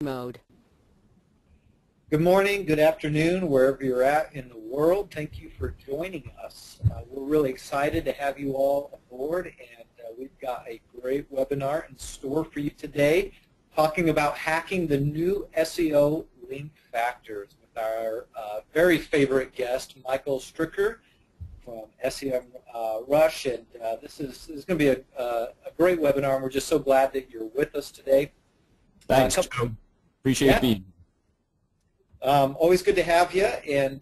mode. Good morning, good afternoon, wherever you're at in the world. Thank you for joining us. We're really excited to have you all aboard, and we've got a great webinar in store for you today, talking about hacking the new SEO link factors with our very favorite guest, Michael Stricker from SEMrush. And this is going to be a great webinar, and we're just so glad that you're with us today. Thanks, Joe. Appreciate being. Always good to have you. And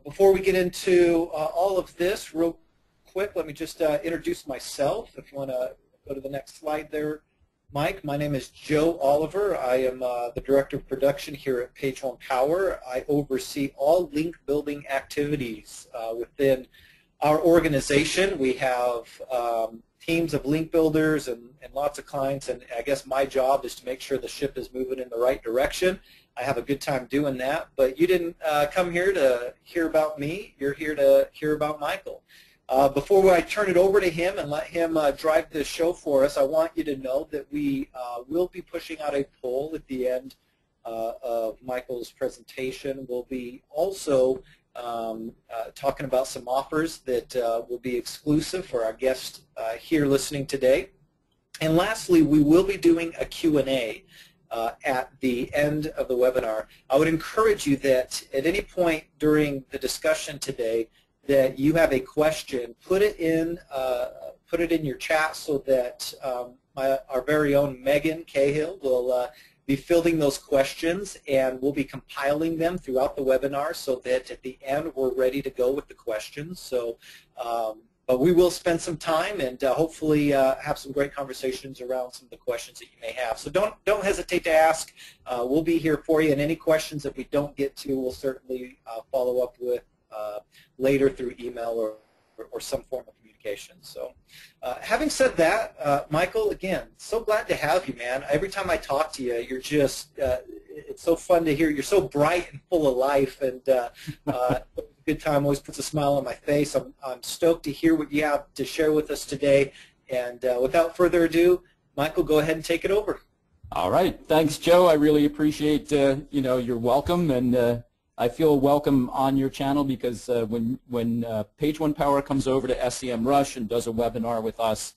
before we get into all of this, real quick, let me just introduce myself. If you want to go to the next slide there, Mike. My name is Joe Oliver. I am the Director of Production here at Pigeon. I oversee all link building activities within our organization. We have teams of link builders and lots of clients, and I guess my job is to make sure the ship is moving in the right direction. I have a good time doing that, but you didn't come here to hear about me. You're here to hear about Michael. Before I turn it over to him and let him drive this show for us, I want you to know that we will be pushing out a poll at the end of Michael's presentation. We'll be also talking about some offers that will be exclusive for our guests here listening today. And lastly, we will be doing a Q&A at the end of the webinar. I would encourage you that at any point during the discussion today that you have a question, put it in your chat so that our very own Megan Cahill will be fielding those questions, and we'll be compiling them throughout the webinar so that at the end we're ready to go with the questions. So, but we will spend some time and hopefully have some great conversations around some of the questions that you may have. So don't hesitate to ask. We'll be here for you, and any questions that we don't get to, we'll certainly follow up with later through email or some form of communication. So having said that, Michael, again, so glad to have you, man. Every time I talk to you, you're just, it's so fun to hear. You're so bright and full of life, and good time, always puts a smile on my face. I'm stoked to hear what you have to share with us today. And without further ado, Michael, go ahead and take it over. All right. Thanks, Joe. I really appreciate your welcome, and I feel welcome on your channel because when Page One Power comes over to SEMrush and does a webinar with us,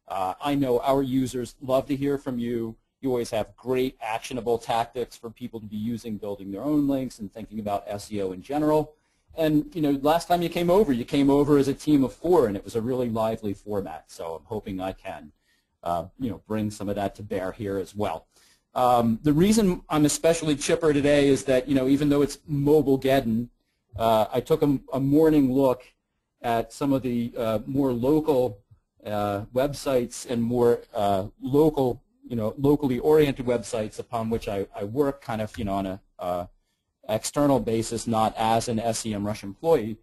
I know our users love to hear from you. You always have great actionable tactics for people to be using building their own links and thinking about SEO in general. And last time you came over as a team of 4, and it was a really lively format. So I'm hoping I can, bring some of that to bear here as well. The reason I'm especially chipper today is that even though it's Mobile-geddon, I took a morning look at some of the more local websites and more locally oriented websites upon which I work, kind of on a external basis, not as an SEMrush employee,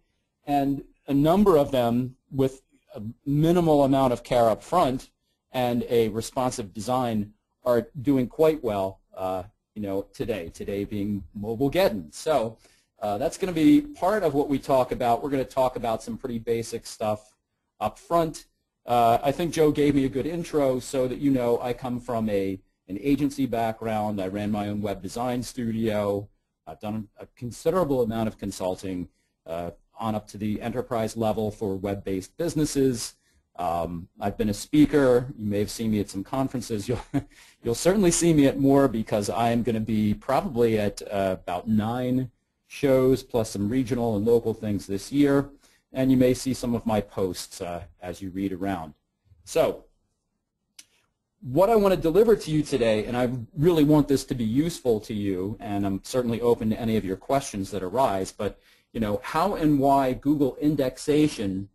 and a number of them with a minimal amount of care up front and a responsive design are doing quite well, today being Mobile-geddon. So that's going to be part of what we talk about. We're going to talk about some pretty basic stuff up front. I think Joe gave me a good intro so that I come from an agency background. I ran my own web design studio. I've done a considerable amount of consulting on up to the enterprise level for web-based businesses. I've been a speaker. You may have seen me at some conferences. You'll certainly see me at more because I am going to be probably at about 9 shows plus some regional and local things this year. And you may see some of my posts as you read around. So what I want to deliver to you today, and I really want this to be useful to you, and I'm certainly open to any of your questions that arise, but how and why Google Indexation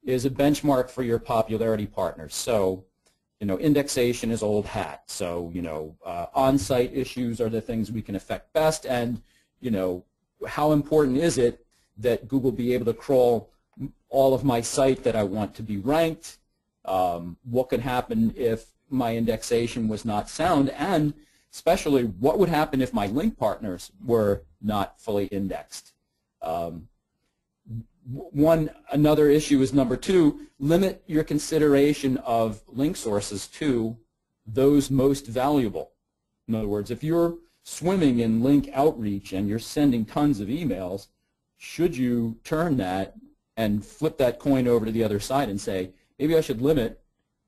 is a benchmark for your popularity partners. So, indexation is old hat. So, on-site issues are the things we can affect best, and, how important is it that Google be able to crawl all of my site that I want to be ranked? What could happen if my indexation was not sound, and especially what would happen if my link partners were not fully indexed? Another issue is number 2, limit your consideration of link sources to those most valuable. In other words, if you're swimming in link outreach and you're sending tons of emails, should you turn that and flip that coin over to the other side and say, maybe I should limit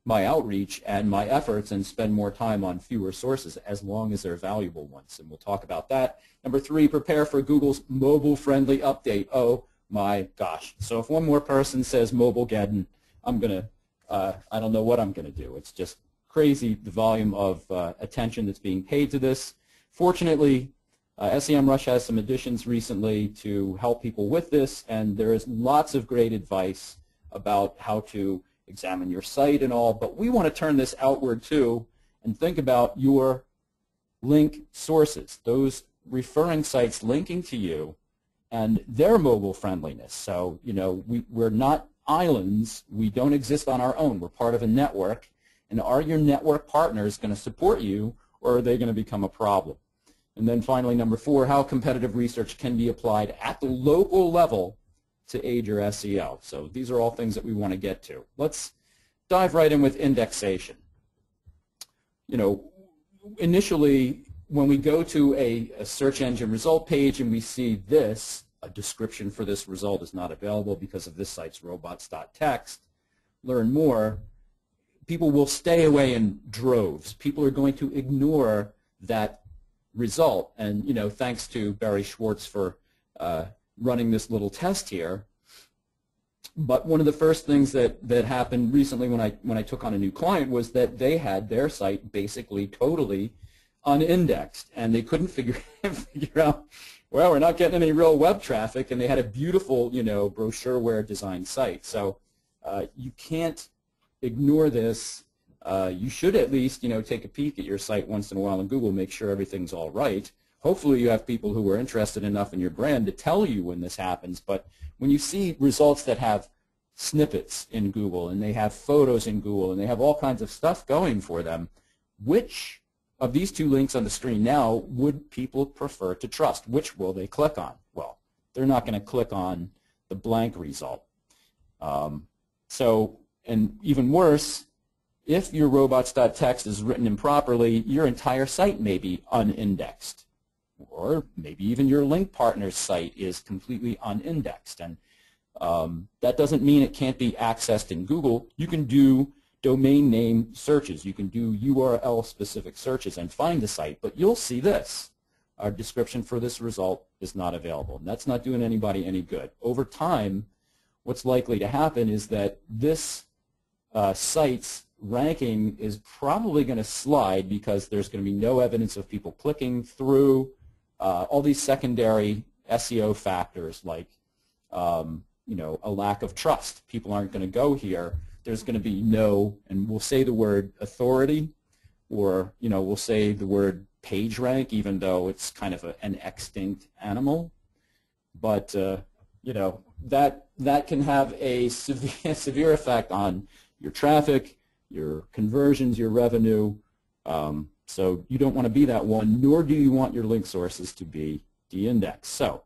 my outreach and my efforts and spend more time on fewer sources as long as they're valuable ones? And we'll talk about that. Number 3, prepare for Google's mobile-friendly update. Oh my gosh. So if one more person says mobile-geddon, I'm going to, I don't know what I'm going to do. It's just crazy, the volume of attention that's being paid to this. Fortunately, SEMrush has some additions recently to help people with this, and there is lots of great advice about how to examine your site and all, but we want to turn this outward too and think about your link sources, those referring sites linking to you and their mobile friendliness. So, you know, we're not islands. We don't exist on our own. We're part of a network, and are your network partners going to support you, or are they going to become a problem? And then finally, number 4, how competitive research can be applied at the local level to aid your SEO. So these are all things that we want to get to. Let's dive right in with indexation. You know, initially, when we go to a search engine result page and we see this, a description for this result is not available because of this site's robots.txt, learn more, people will stay away in droves. People are going to ignore that result. And, you know, thanks to Barry Schwartz for running this little test here. But one of the first things that happened recently when I took on a new client was that they had their site basically totally unindexed, and they couldn't figure out, well, we're not getting any real web traffic, and they had a beautiful, you know, brochureware design site. So you can't ignore this. You should at least, you know, take a peek at your site once in a while in Google, make sure everything's all right. Hopefully you have people who are interested enough in your brand to tell you when this happens. But when you see results that have snippets in Google, and they have photos in Google, and they have all kinds of stuff going for them, which of these 2 links on the screen now would people prefer to trust? Which will they click on? Well, they're not going to click on the blank result. And even worse, if your robots.txt is written improperly, your entire site may be unindexed. Or maybe even your link partner's site is completely unindexed. And that doesn't mean it can't be accessed in Google. You can do domain name searches. You can do URL-specific searches and find the site. But you'll see this. Our description for this result is not available. And that's not doing anybody any good. Over time, what's likely to happen is that this site's ranking is probably going to slide because there's going to be no evidence of people clicking through. All these secondary SEO factors like you know, a lack of trust. People aren't going to go here. There's going to be no, and we'll say the word authority, or, you know, we'll say the word page rank, even though it's kind of an extinct animal. But you know, that can have a severe effect on your traffic, your conversions, your revenue. So you don't want to be that one, nor do you want your link sources to be de-indexed. So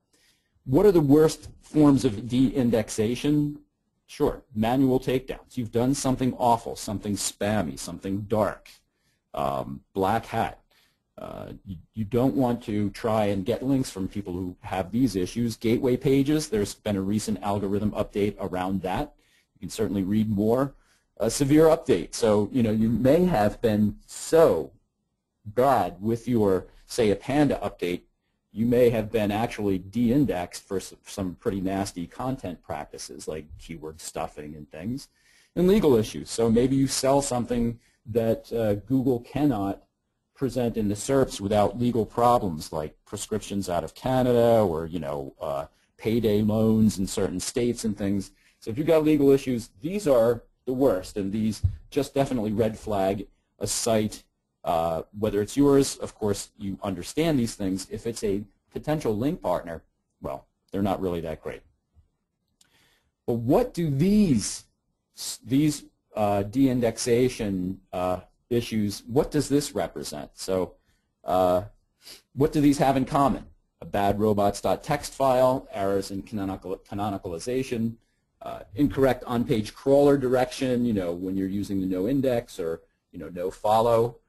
what are the worst forms of de-indexation? Sure, manual takedowns. You've done something awful, something spammy, something dark, black hat. You don't want to try and get links from people who have these issues. Gateway pages, there's been a recent algorithm update around that. You can certainly read more. A severe update. So, you know, you may have been so bad with your, say, a Panda update, you may have been actually de-indexed for some pretty nasty content practices like keyword stuffing and things, and legal issues. So maybe you sell something that Google cannot present in the SERPs without legal problems like prescriptions out of Canada, or, you know, payday loans in certain states and things. So if you've got legal issues, these are the worst, and these just definitely red flag a site. Whether it's yours, of course, you understand these things. If it's a potential link partner, well, they're not really that great. But what do these de-indexation issues, what does this represent? So what do these have in common? A bad robots.txt file, errors in canonicalization, incorrect on-page crawler direction, you know, when you're using the no index or, you know, no follow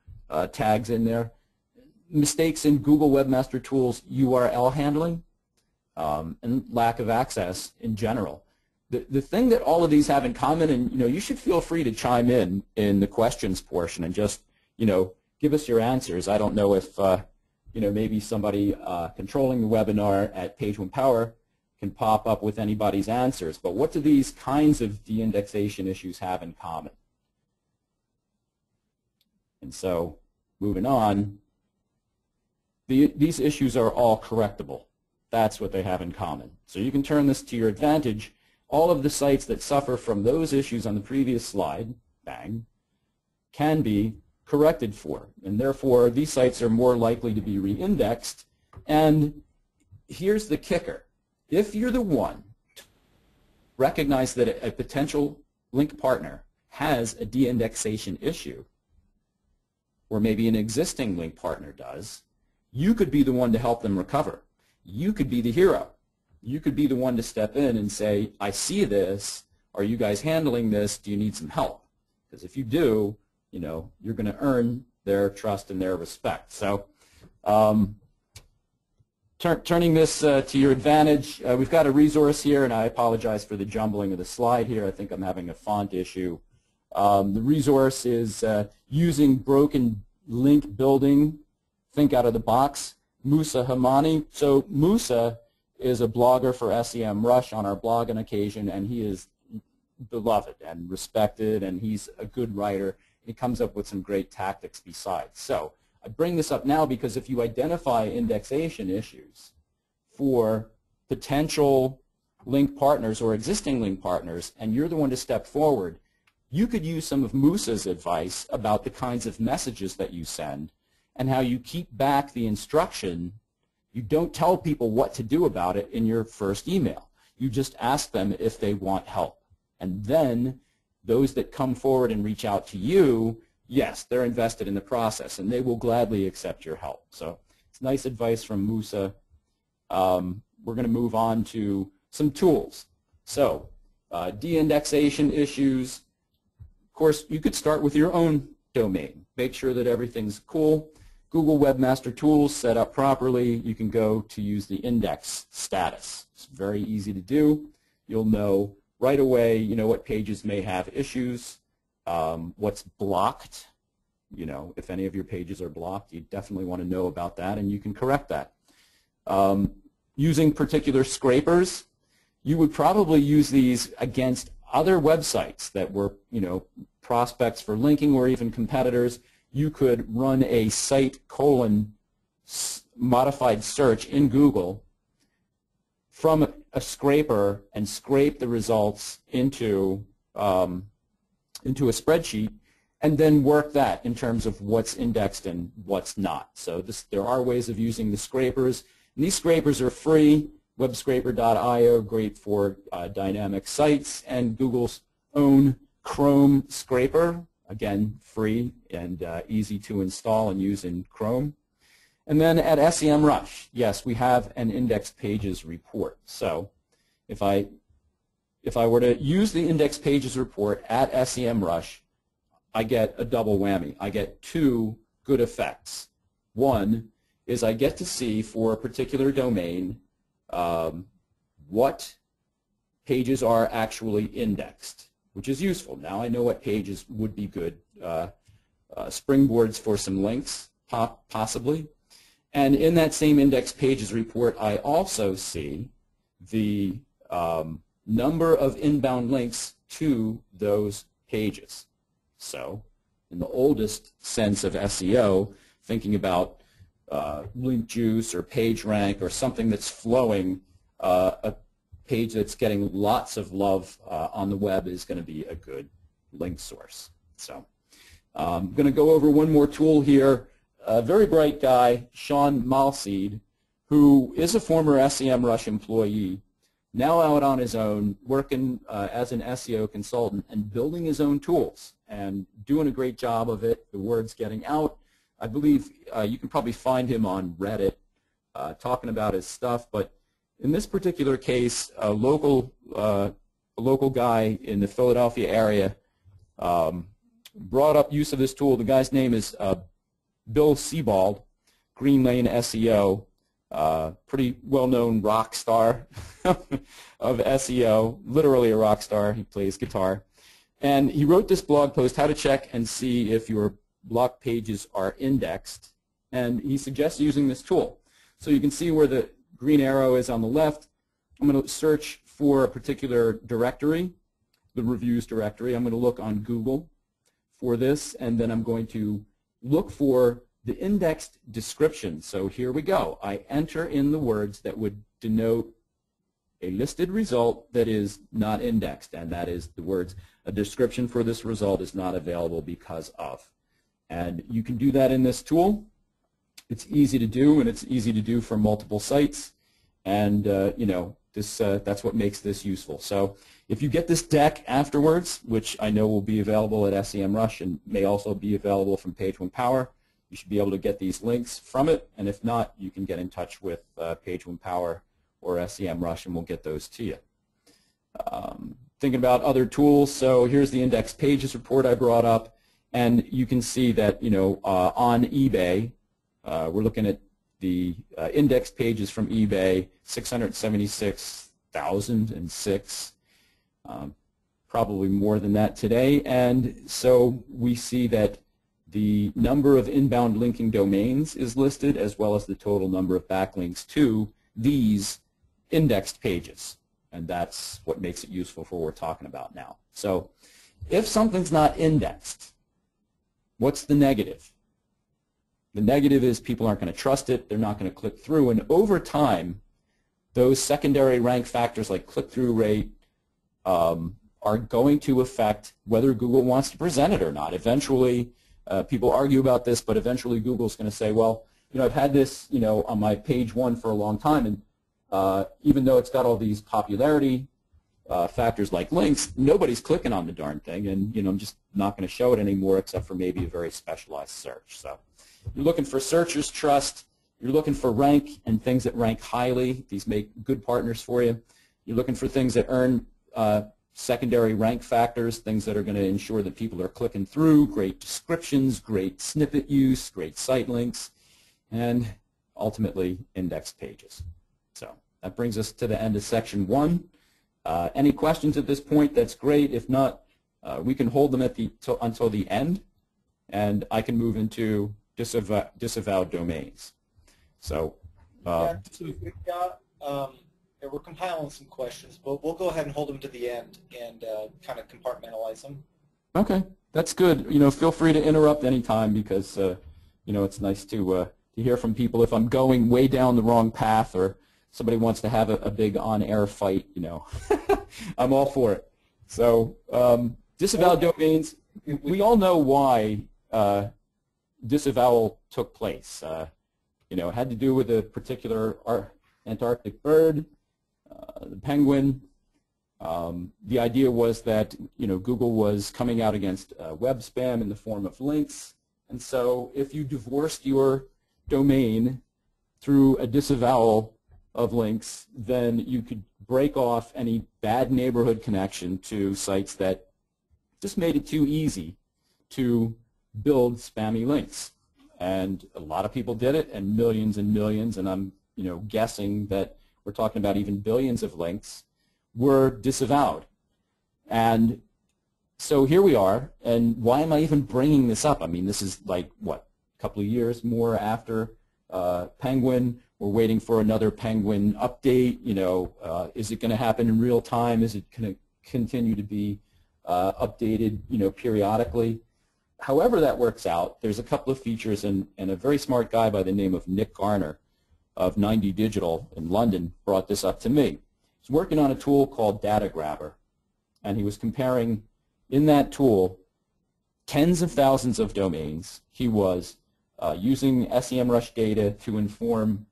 tags in there. mistakes in Google Webmaster Tools URL handling, and lack of access in general. The thing that all of these have in common, and you should feel free to chime in the questions portion and just give us your answers. I don't know if maybe somebody controlling the webinar at Page One Power can pop up with anybody's answers. But what do these kinds of de-indexation issues have in common? And so, moving on, these issues are all correctable. That's what they have in common. So you can turn this to your advantage. All of the sites that suffer from those issues on the previous slide, bang, can be corrected for. And therefore, these sites are more likely to be re-indexed. And here's the kicker. If you're the one to recognize that a potential link partner has a de-indexation issue, or maybe an existing link partner does, you could be the one to help them recover. You could be the hero. You could be the one to step in and say, I see this. Are you guys handling this? Do you need some help? Because if you do, you're going to earn their trust and their respect. So turning this to your advantage, we've got a resource here, and I apologize for the jumbling of the slide here. I think I'm having a font issue. The resource is using broken link building, think out of the box, Musa Hamani. So Musa is a blogger for SEMrush on our blog on occasion, and he is beloved and respected, and he's a good writer. He comes up with some great tactics besides. So I bring this up now because if you identify indexation issues for potential link partners or existing link partners, and you're the one to step forward, you could use some of Musa's advice about the kinds of messages that you send and how you keep back the instruction. You don't tell people what to do about it in your first email. You just ask them if they want help. And then those that come forward and reach out to you, yes, they're invested in the process, and they will gladly accept your help. So it's nice advice from Musa. We're going to move on to some tools. So de-indexation issues. Of course, you could start with your own domain. Make sure that everything's cool. Google Webmaster Tools set up properly. You can go to use the index status. It's very easy to do. You'll know right away, what pages may have issues, what's blocked. If any of your pages are blocked, you definitely want to know about that, and you can correct that. Using particular scrapers, you would probably use these against other websites that were, prospects for linking or even competitors. You could run a site : modified search in Google from a scraper and scrape the results into a spreadsheet, and then work that in terms of what's indexed and what's not. So there are ways of using the scrapers. And these scrapers are free. Webscraper.io, great for dynamic sites, and Google's own Chrome scraper, again, free and easy to install and use in Chrome. And then at SEMrush, yes, we have an index pages report. So if I were to use the index pages report at SEMrush, I get a double whammy. I get two good effects. One is I get to see for a particular domain what pages are actually indexed, which is useful. Now I know what pages would be good springboards for some links, possibly. And in that same index pages report, I also see the number of inbound links to those pages. So in the oldest sense of SEO, thinking about link juice or page rank or something that's flowing, a page that's getting lots of love on the web is going to be a good link source. So I'm going to go over one more tool here. A very bright guy, Sean Malseed, who is a former SEMrush employee, now out on his own, working as an SEO consultant and building his own tools and doing a great job of it. The word's getting out. I believe you can probably find him on Reddit talking about his stuff, but in this particular case, a local guy in the Philadelphia area brought up use of this tool. The guy's name is Bill Sebald, Green Lane SEO, pretty well-known rock star of SEO, literally a rock star. He plays guitar. And he wrote this blog post, how to check and see if your blog pages are indexed. And he suggests using this tool. So you can see where the green arrow is on the left. I'm going to search for a particular directory, the reviews directory. I'm going to look on Google for this, and then I'm going to look for the indexed description. So here we go. I enter in the words that would denote a listed result that is not indexed, and that is the words, a description for this result is not available because of. And you can do that in this tool. It's easy to do, and it's easy to do for multiple sites. And you know, that's what makes this useful. So if you get this deck afterwards, which I know will be available at SEMrush and may also be available from Page One Power, you should be able to get these links from it. And if not, you can get in touch with Page One Power or SEMrush, and we'll get those to you. Thinking about other tools, so here's the index pages report I brought up, and you can see that, you know, on eBay, we're looking at the index pages from eBay, 676,006, probably more than that today. And so we see that the number of inbound linking domains is listed, as well as the total number of backlinks to these indexed pages. And that's what makes it useful for what we're talking about now. So if something's not indexed, what's the negative? The negative is people aren't going to trust it, they're not going to click through, and over time, those secondary rank factors like click-through rate are going to affect whether Google wants to present it or not. Eventually, people argue about this, but eventually Google's going to say, well, you know, I've had this, you know, on my page one for a long time, and even though it's got all these popularity factors like links, nobody's clicking on the darn thing, and, you know, I'm just not going to show it anymore except for maybe a very specialized search. So you're looking for searchers' trust. You're looking for rank and things that rank highly. These make good partners for you. You're looking for things that earn secondary rank factors, things that are going to ensure that people are clicking through, great descriptions, great snippet use, great site links, and ultimately indexed pages. So that brings us to the end of section 1. Any questions at this point? That's great. If not, we can hold them at until the end, and I can move into disavowed domains. So, we're compiling some questions, but we'll go ahead and hold them to the end and kind of compartmentalize them. Okay, that's good. You know, feel free to interrupt anytime because you know, it's nice to hear from people if I'm going way down the wrong path or somebody wants to have a big on-air fight. You know, I'm all for it. So, disavowed domains. We all know why disavowal took place. You know, it had to do with a particular Antarctic bird, the penguin. The idea was that, you know, Google was coming out against web spam in the form of links, and so if you divorced your domain through a disavowal of links, then you could break off any bad neighborhood connection to sites that just made it too easy to build spammy links. And a lot of people did it, and millions, and I'm, you know, guessing that we're talking about even billions of links were disavowed. And so here we are, and why am I even bringing this up? I mean, this is like, what, a couple of years more after Penguin. We're waiting for another Penguin update. You know, is it going to happen in real time? Is it going to continue to be updated, you know, periodically? However that works out, there's a couple of features, and a very smart guy by the name of Nick Garner of 90 Digital in London brought this up to me. He's working on a tool called Data Grabber, and he was comparing in that tool tens of thousands of domains. He was using SEMrush data to inform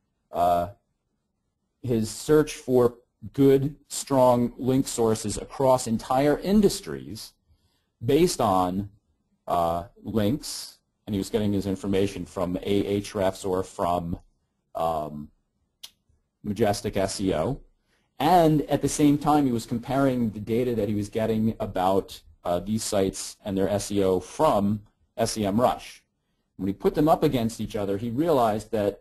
his search for good, strong link sources across entire industries based on links, and he was getting his information from Ahrefs or from Majestic SEO, and at the same time he was comparing the data that he was getting about these sites and their SEO from SEMrush. When he put them up against each other, he realized that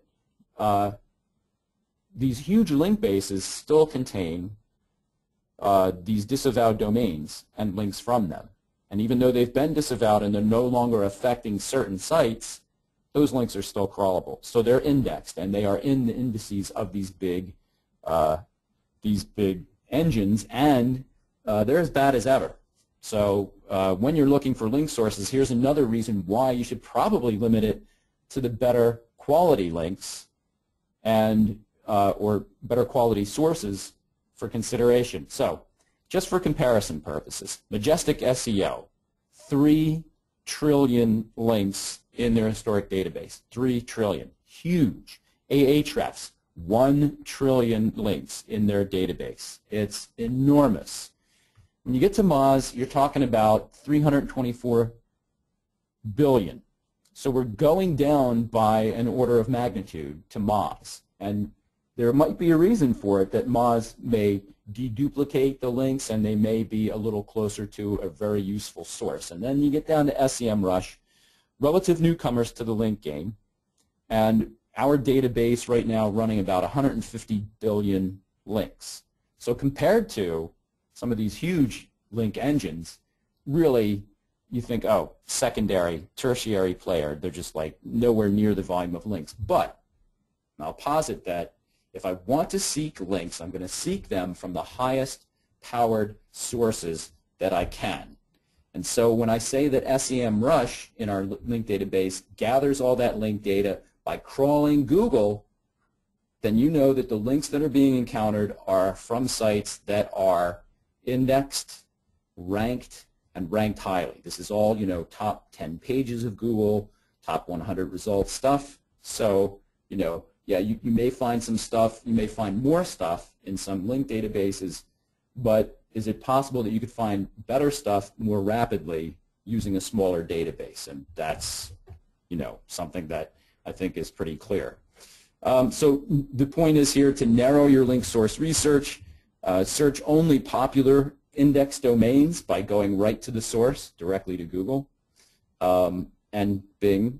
these huge link bases still contain these disavowed domains and links from them. And even though they've been disavowed and they're no longer affecting certain sites, those links are still crawlable. So they're indexed, and they are in the indices of these big engines, and they're as bad as ever. So when you're looking for link sources, here's another reason why you should probably limit it to the better quality links and or better quality sources for consideration. So just for comparison purposes, Majestic SEO, 3 trillion links in their historic database. 3 trillion. Huge. Ahrefs, 1 trillion links in their database. It's enormous. When you get to Moz, you're talking about 324 billion. So we're going down by an order of magnitude to Moz. And there might be a reason for it, that Moz may deduplicate the links and they may be a little closer to a very useful source. And then you get down to SEMrush, relative newcomers to the link game, and our database right now running about 150 billion links. So compared to some of these huge link engines, really you think, oh, secondary, tertiary player, they're just like nowhere near the volume of links. But I'll posit that if I want to seek links, I'm going to seek them from the highest powered sources that I can. And so when I say that SEMrush in our link database gathers all that link data by crawling Google, then you know that the links that are being encountered are from sites that are indexed, ranked, and ranked highly. This is all, you know, top 10 pages of Google, top 100 results stuff. So, you know, yeah, you may find some stuff, you may find more stuff in some link databases, but is it possible that you could find better stuff more rapidly using a smaller database? And that's, you know, something that I think is pretty clear. So the point is here to narrow your link source research, search only popular index domains by going right to the source, directly to Google and Bing.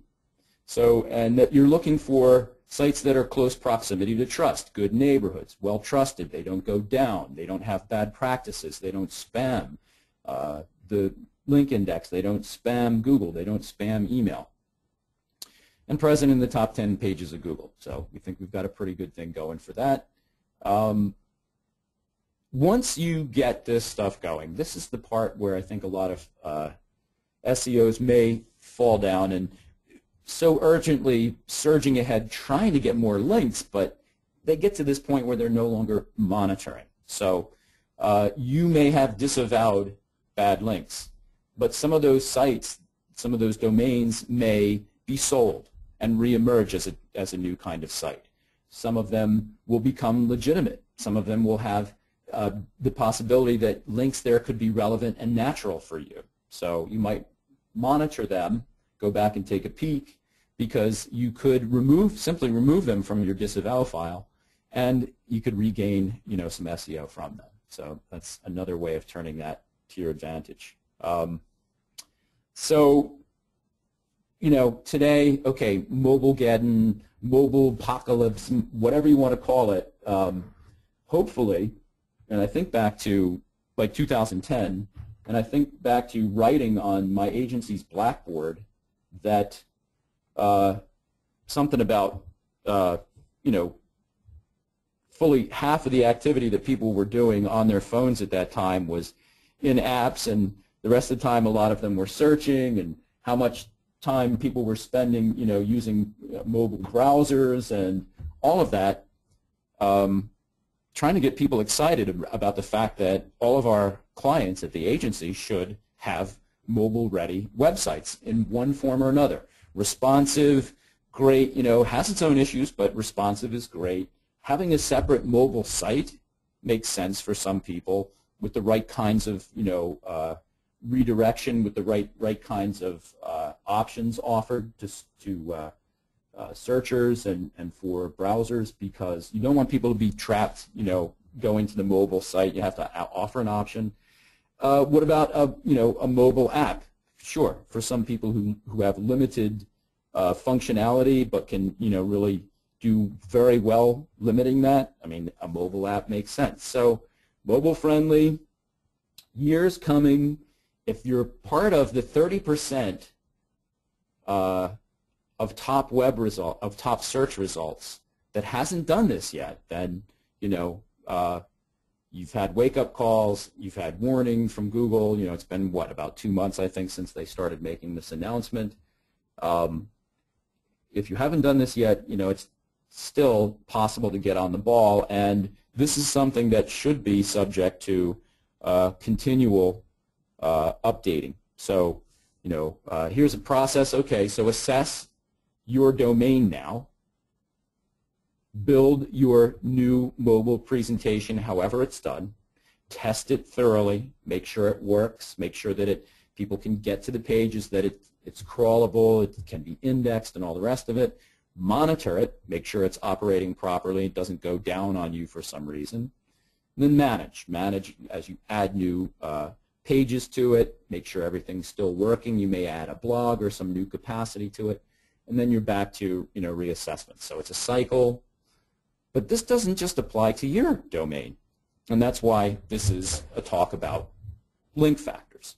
So, and that you're looking for sites that are close proximity to trust, good neighborhoods, well trusted, they don't go down, they don't have bad practices, they don't spam the link index, they don't spam Google, they don't spam email, and present in the top 10 pages of Google. So we think we've got a pretty good thing going for that. Once you get this stuff going, this is the part where I think a lot of SEOs may fall down and so urgently surging ahead trying to get more links, but they get to this point where they're no longer monitoring. So you may have disavowed bad links, but some of those sites, some of those domains may be sold and reemerge as a new kind of site. Some of them will become legitimate. Some of them will have the possibility that links there could be relevant and natural for you. So you might monitor them, go back and take a peek, because you could simply remove them from your disavow file, and you could regain, you know, some SEO from them. So that's another way of turning that to your advantage. So, you know, today, okay, Mobilegeddon, mobile apocalypse, whatever you want to call it, hopefully, and I think back to like 2010, and I think back to writing on my agency's Blackboard that something about, you know, fully half of the activity that people were doing on their phones at that time was in apps, and the rest of the time a lot of them were searching, and how much time people were spending, you know, using mobile browsers and all of that, trying to get people excited about the fact that all of our clients at the agency should have mobile-ready websites in one form or another. Responsive, great, you know, has its own issues, but responsive is great. Having a separate mobile site makes sense for some people with the right kinds of, you know, redirection, with the right kinds of options offered to searchers and for browsers, because you don't want people to be trapped, you know, going to the mobile site. You have to offer an option. What about a, you know, a mobile app? Sure, for some people who have limited functionality, but can really do very well limiting that. I mean, a mobile app makes sense. So mobile friendly, years coming. If you're part of the 30% of top search results that hasn't done this yet, then you've had wake-up calls, you've had warnings from Google. It's been about 2 months, I think, since they started making this announcement. If you haven't done this yet, it's still possible to get on the ball, and this is something that should be subject to continual updating. So, here's a process. Okay, so assess your domain now. Build your new mobile presentation however it's done. Test it thoroughly. Make sure it works. Make sure that people can get to the pages, that it's crawlable, it can be indexed, and all the rest of it. Monitor it. Make sure it's operating properly. It doesn't go down on you for some reason. And then manage. Manage as you add new pages to it. Make sure everything's still working. You may add a blog or some new capacity to it. And then you're back to reassessment. So it's a cycle. But this doesn't just apply to your domain. And that's why this is a talk about link factors.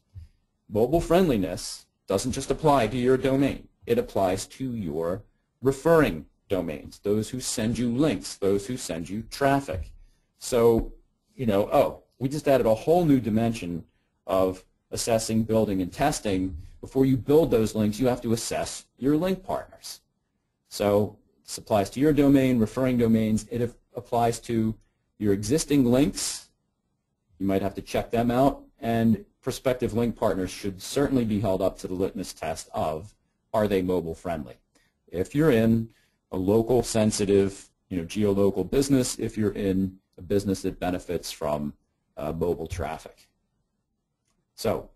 Mobile friendliness doesn't just apply to your domain. It applies to your referring domains, those who send you links, those who send you traffic. So, we just added a whole new dimension of assessing, building, and testing. Before you build those links, you have to assess your link partners. So this applies to your domain, referring domains. It applies to your existing links. You might have to check them out. And prospective link partners should certainly be held up to the litmus test of, are they mobile friendly? If you're in a local sensitive, geolocal business, if you're in a business that benefits from mobile traffic. So,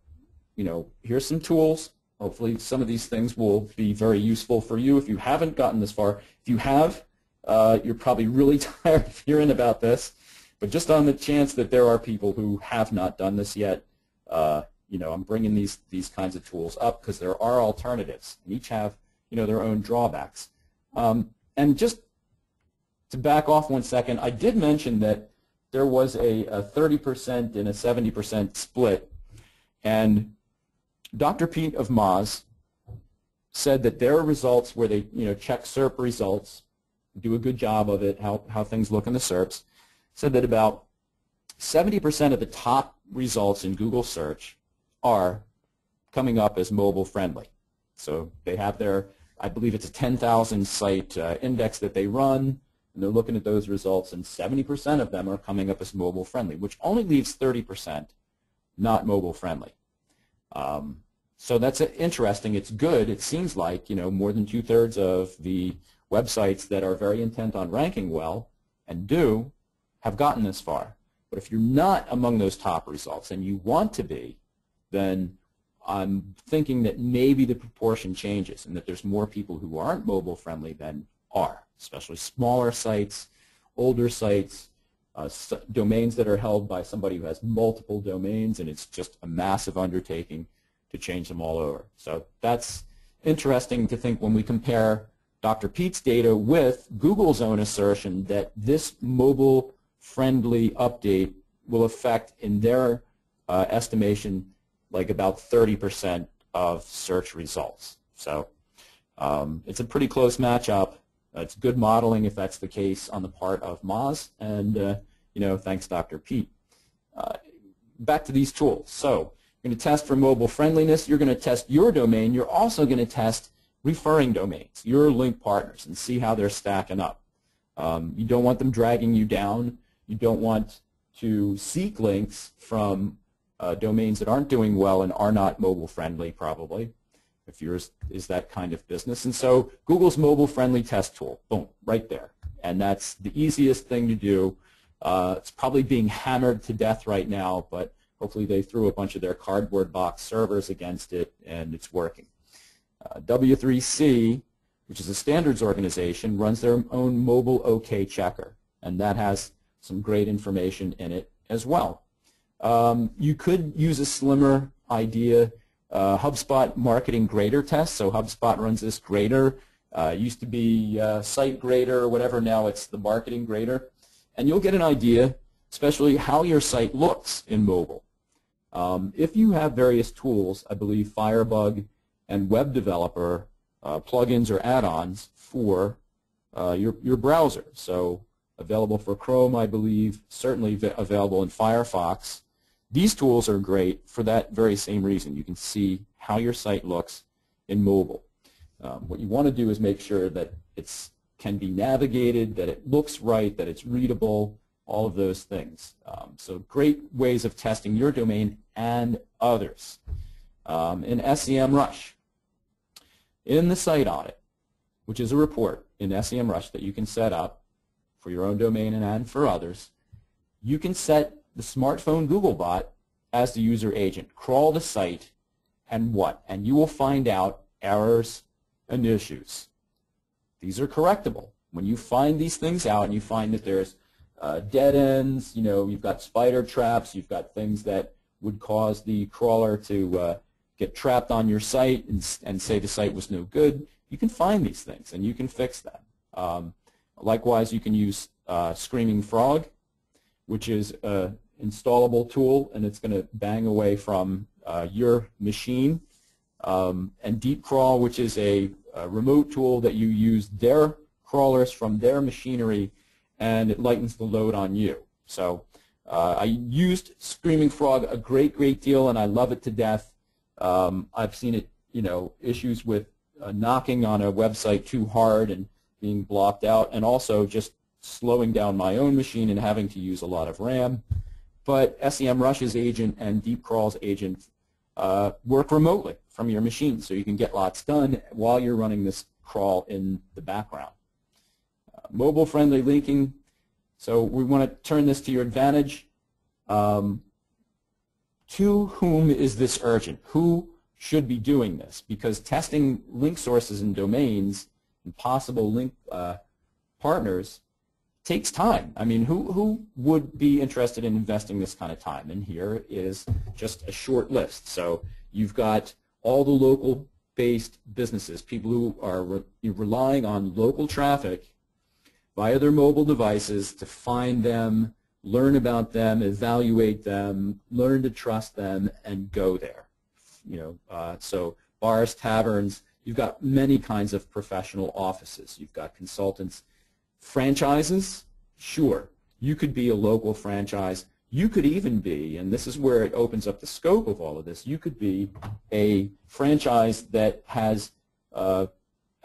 here's some tools. Hopefully some of these things will be very useful for you. If you haven't gotten this far, if you have, you're probably really tired of hearing about this. But just on the chance that there are people who have not done this yet, I'm bringing these kinds of tools up because there are alternatives, and each have their own drawbacks. And just to back off 1 second, I did mention that there was a 30% and a 70% split, and Dr. Pete of Moz said that their results where they check SERP results, do a good job of it, how things look in the SERPs, said that about 70% of the top results in Google search are coming up as mobile friendly. So they have their, I believe it's a 10,000 site index that they run, and they're looking at those results, and 70% of them are coming up as mobile friendly, which only leaves 30% not mobile friendly. So that's interesting. It's good. It seems like more than 2/3 of the websites that are very intent on ranking well and have gotten this far. But if you're not among those top results and you want to be, then I'm thinking that maybe the proportion changes and that there's more people who aren't mobile friendly than are, especially smaller sites, older sites, domains that are held by somebody who has multiple domains, and it's just a massive undertaking to change them all over. So that's interesting to think when we compare Dr. Pete's data with Google's own assertion that this mobile-friendly update will affect, in their estimation, like about 30% of search results. So it's a pretty close matchup. It's good modeling if that's the case on the part of Moz, and thanks, Dr. Pete. Back to these tools. So you're going to test for mobile friendliness. You're going to test your domain. You're also going to test referring domains, your link partners, and see how they're stacking up. You don't want them dragging you down. You don't want to seek links from domains that aren't doing well and are not mobile friendly, probably, if yours is that kind of business. And so Google's mobile friendly test tool, boom, right there. And that's the easiest thing to do. It's probably being hammered to death right now, but hopefully they threw a bunch of their cardboard box servers against it and it's working. W3C, which is a standards organization, runs their own mobile OK checker, and that has some great information in it as well. You could use a slimmer idea HubSpot marketing grader test. So HubSpot runs this grader. It used to be site grader or whatever. Now it's the marketing grader. And you'll get an idea, especially how your site looks in mobile. If you have various tools, I believe Firebug and Web Developer plugins or add-ons for your browser. So available for Chrome, I believe, certainly available in Firefox. These tools are great for that very same reason. You can see how your site looks in mobile. What you want to do is make sure that it can be navigated, that it looks right, that it's readable, all of those things. So great ways of testing your domain and others. In SEMrush, in the site audit, which is a report in SEMrush that you can set up for your own domain and for others, you can set the smartphone Googlebot as the user agent. Crawl the site and what? And you will find out errors and issues. These are correctable. When you find these things out and you find that there's dead ends, you've got spider traps, you've got things that would cause the crawler to get trapped on your site and say the site was no good, you can find these things and you can fix them. Likewise, you can use Screaming Frog, which is an installable tool, and it's going to bang away from your machine. And Deep Crawl, which is a remote tool that you use their crawlers from their machinery, and it lightens the load on you. So I used Screaming Frog a great deal, and I love it to death. I've seen it, issues with knocking on a website too hard and being blocked out, and also just slowing down my own machine and having to use a lot of RAM. But SEMrush's agent and Deep Crawl's agent work remotely from your machine, so you can get lots done while you're running this crawl in the background. Mobile-friendly linking, so we want to turn this to your advantage. To whom is this urgent? Who should be doing this? Because testing link sources and domains and possible link partners takes time. I mean, who would be interested in investing this kind of time? And here is just a short list. So you've got all the local-based businesses, people who are relying on local traffic via their mobile devices to find them, learn about them, evaluate them, learn to trust them, and go there. So bars, taverns, you've got many kinds of professional offices. You've got consultants. Franchises, sure, you could be a local franchise. You could even be, and this is where it opens up the scope of all of this, you could be a franchise that has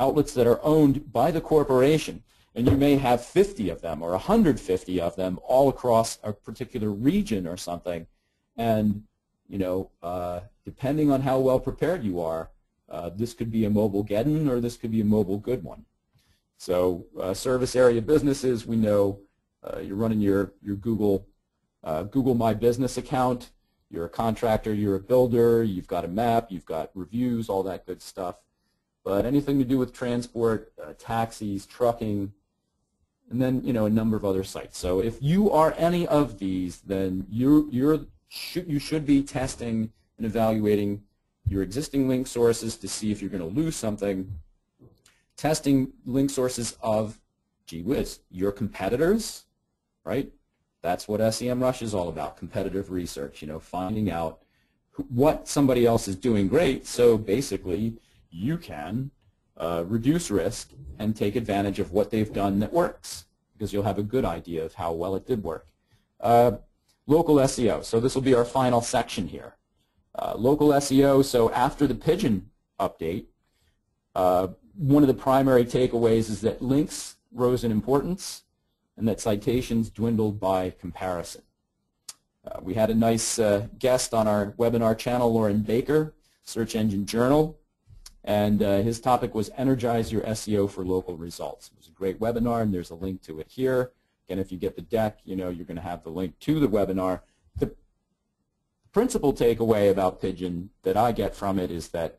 outlets that are owned by the corporation, and you may have 50 of them or 150 of them all across a particular region or something, and depending on how well prepared you are, this could be a mobile Geddon or this could be a mobile good one. So service area businesses, we know you're running your Google My Business account, you're a contractor, you're a builder, you've got a map, you've got reviews, all that good stuff. But anything to do with transport, taxis, trucking, and then a number of other sites. So if you are any of these, then you should be testing and evaluating your existing link sources to see if you're going to lose something. Testing link sources of, gee whiz, your competitors, right? That's what SEMrush is all about, competitive research, finding out what somebody else is doing great, so basically you can reduce risk and take advantage of what they've done that works, because you'll have a good idea of how well it did work. Local SEO, so this will be our final section here. Local SEO, so after the Pigeon update, one of the primary takeaways is that links rose in importance and that citations dwindled by comparison. We had a nice guest on our webinar channel, Lauren Baker, Search Engine Journal, and his topic was Energize Your SEO for Local Results. It was a great webinar, and there's a link to it here. Again, if you get the deck, you're going to have the link to the webinar. The principal takeaway about Pigeon that I get from it is that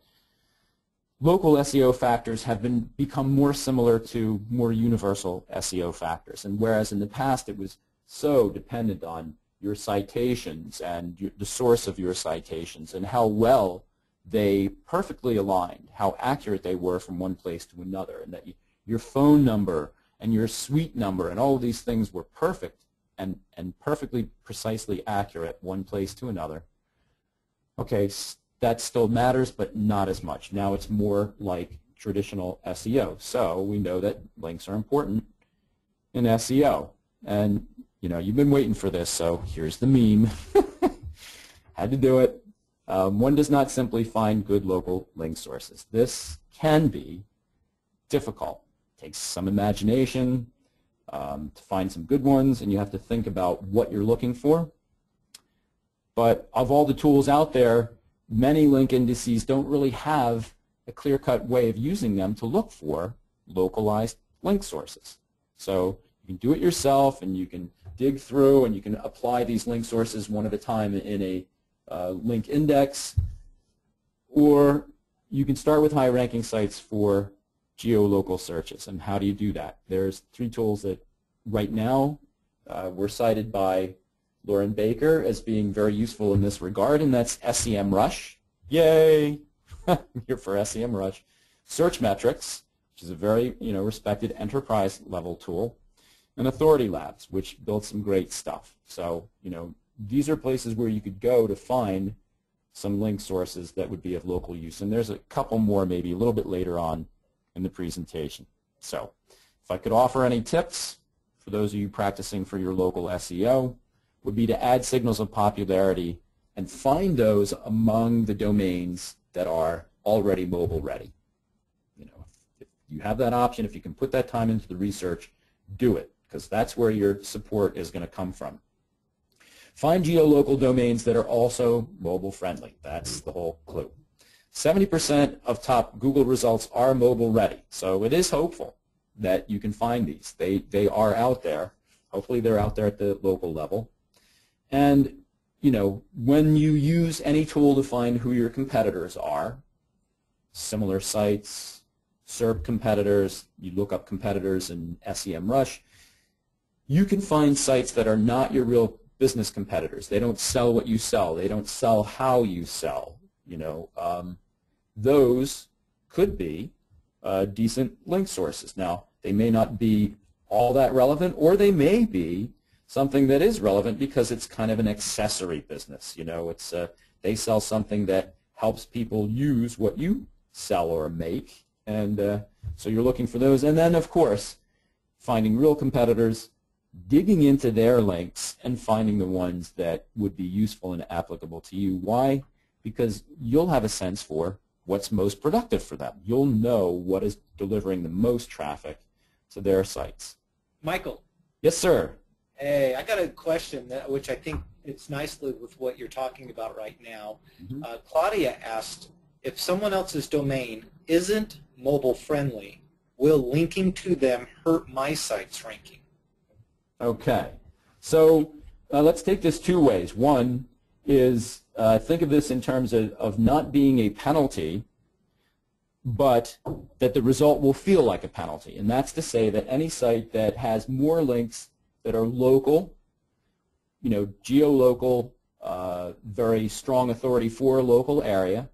local SEO factors have become more similar to more universal SEO factors. And whereas in the past it was so dependent on your citations and the source of your citations and how well they perfectly aligned, how accurate they were from one place to another, and that your phone number and your suite number and all of these things were perfect and perfectly precisely accurate one place to another. Okay, that still matters, but not as much. Now it's more like traditional SEO. So we know that links are important in SEO. And you've been waiting for this, so here's the meme. Had to do it. One does not simply find good local link sources. This can be difficult. It takes some imagination to find some good ones, and you have to think about what you're looking for. But of all the tools out there, many link indices don't really have a clear-cut way of using them to look for localized link sources. So you can do it yourself, and you can dig through, and you can apply these link sources one at a time in a link index, or you can start with high-ranking sites for geolocal searches. And how do you do that? There's 3 tools that right now were cited by Lauren Baker as being very useful in this regard, and that's SEMrush. Yay! Here for SEMrush. Search Metrics, which is a very respected enterprise-level tool, and Authority Labs, which builds some great stuff. So these are places where you could go to find some link sources that would be of local use. And there's a couple more maybe a little bit later on in the presentation. So if I could offer any tips for those of you practicing for your local SEO, would be to add signals of popularity and find those among the domains that are already mobile ready. If you have that option, if you can put that time into the research, do it, because that's where your support is going to come from. Find geolocal domains that are also mobile friendly. That's the whole clue. 70% of top Google results are mobile ready, so it is hopeful that you can find these. They are out there. Hopefully they're out there at the local level. And when you use any tool to find who your competitors are, similar sites, SERP competitors, you look up competitors in SEMrush, you can find sites that are not your real business competitors. They don't sell what you sell. They don't sell how you sell. Those could be decent link sources. Now, they may not be all that relevant, or they may be something that is relevant because it's kind of an accessory business. They sell something that helps people use what you sell or make, and so you're looking for those. And then, of course, finding real competitors, digging into their links, and finding the ones that would be useful and applicable to you. Why? Because you'll have a sense for what's most productive for them. You'll know what is delivering the most traffic to their sites. Michael. Yes, sir. Hey, I got a question which I think fits nicely with what you're talking about right now. Mm-hmm. Claudia asked, if someone else's domain isn't mobile friendly, will linking to them hurt my site's ranking? Okay. So let's take this 2 ways. One is think of this in terms of not being a penalty, but that the result will feel like a penalty. And that's to say that any site that has more links that are local, geolocal, very strong authority for a local area,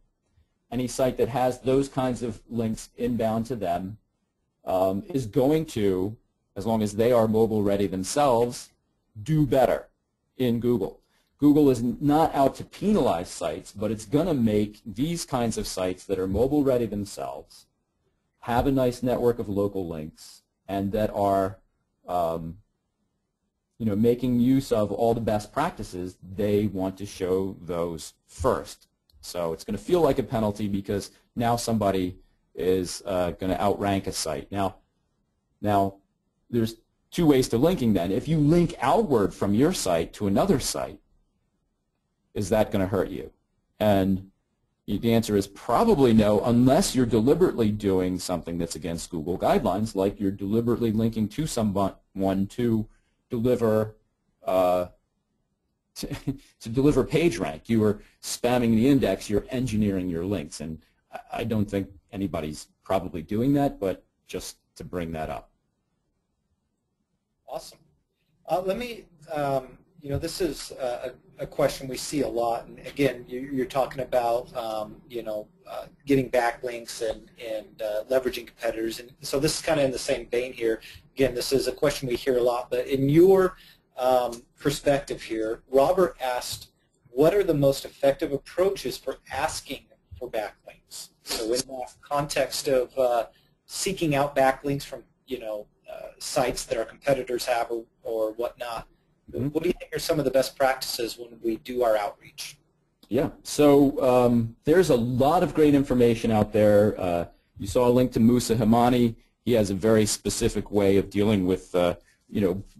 any site that has those kinds of links inbound to them is going to, as long as they are mobile ready themselves, do better in Google. Google is not out to penalize sites, but it's going to make these kinds of sites that are mobile ready themselves have a nice network of local links and that are making use of all the best practices. They want to show those first. So it's going to feel like a penalty because now somebody is going to outrank a site. Now there's 2 ways to linking then. If you link outward from your site to another site, is that going to hurt you? And the answer is probably no, unless you're deliberately doing something that's against Google guidelines, like you're deliberately linking to someone to deliver to deliver PageRank. You are spamming the index. You're engineering your links, and I don't think anybody's probably doing that, but just to bring that up. Awesome. Let me You know, this is a question we see a lot, and again, you're talking about getting backlinks and leveraging competitors, and so this is kind of in the same vein here. Again, this is a question we hear a lot, but in your perspective here, Robert asked, what are the most effective approaches for asking for backlinks? So in that context of seeking out backlinks from sites that our competitors have or whatnot, what do you think are some of the best practices when we do our outreach? Yeah, so there's a lot of great information out there. You saw a link to Musa Himani. He has a very specific way of dealing with